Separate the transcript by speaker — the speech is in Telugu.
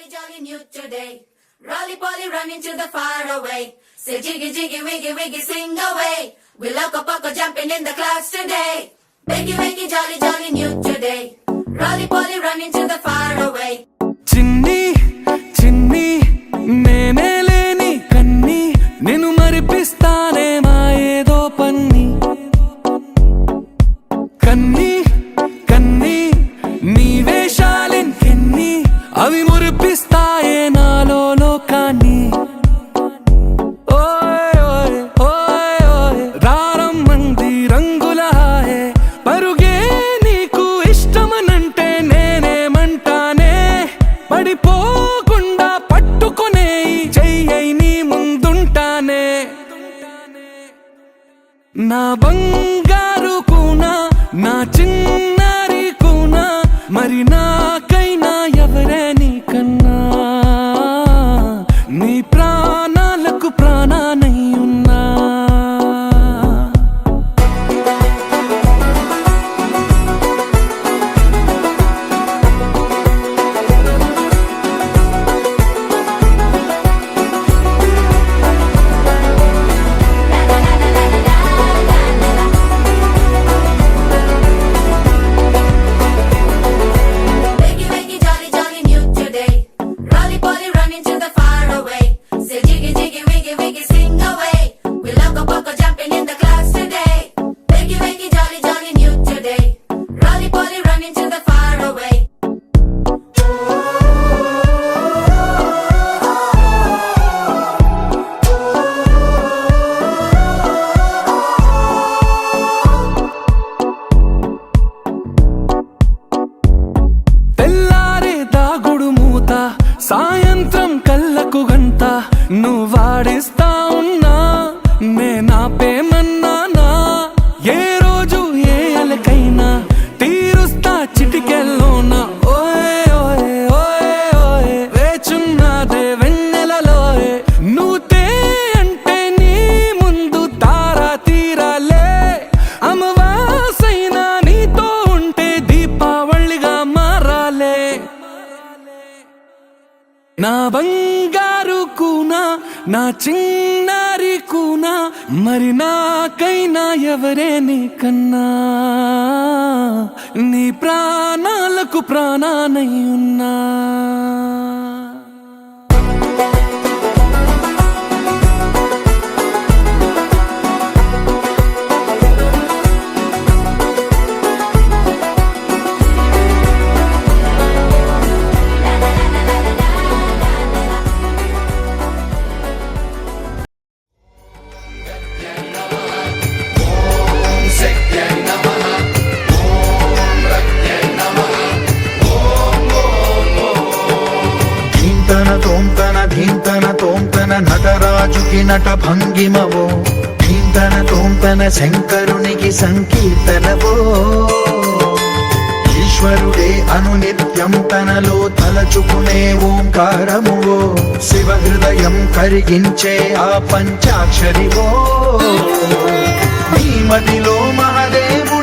Speaker 1: jolly, jolly new today. Rolly poly running to the far away. Say jiggy, jiggy, wiggy, wiggy, sing away. We loco poco jumping in the clouds today. Wakey, wakey, jolly, jolly new today. Rolly poly running to the far away.
Speaker 2: చిన్ని చిన్ని నేనే లేని కన్ని నేను మరిపిస్తానే మా ఏదో పన్ని కన్ని కన్ని నీ వేషాలెన్ని అవి మురిపిస్తాయే నాలో లోకాన్ని ఓయ్ ఓయ్ ఓయ్ ఓయ్ రారమ్మంది రంగుల హాయే పరుగే నీకు ఇష్టమనంటే నేనేమంటానే పడిపోకుండా పట్టుకునే చెయ్యై నీ ముందుంటానే నా బంగారు కూనా నా చిన్నారి కూనా మరి నాకైనా ఎవరే నీకన్నా నీ ప్రాణాలకు ప్రాణానై ఉన్నా
Speaker 1: Wakey, wakey, jolly, jolly new today. Rolly poly running to the far away. Say jiggy, jiggy, wiggy, wiggy, sing away. We loco poco jumping in the clouds today. Wakey, wakey, jolly, jolly new today. Rolly poly running to the far away.
Speaker 2: తెల్లారే దాగుడు మూత సాయంత్రం కళ్ళకు గంట నువ్వాడిస్తా ఉన్నా నేనాపేమన్నానా ఏ రోజు ఏ అలకైనా తీరుస్తా చిటికెల్లోనా ఓయ్ ఓయ్ ఓయ్ ఓయ్ వేచున్నదే వెన్నెలలోయే నువ్వుతే అంటే నీ ముందు తారా తీరాలే అమవాసైనా నీతో ఉంటే దీపావళిగా మారాలే నా బంగారు కూనా నా చిన్నారి కూనా మరి నాకైనా ఎవరే నీకన్నా నీ ప్రాణాలకు ప్రాణానై ఉన్నా
Speaker 3: ధీంతన తోంతన ధీంతన తోంతన నటరాజుకి నట భంగిమవో ధీంతన తోంతన శంకరునికి సంకీర్తనవో ఈశ్వరుడే అనునిత్యం తనలో తలచుకునే ఓంకారమువో శివ హృదయం కరిగించే ఆ పంచాక్షరివో నీ మదిలో మహాదేవు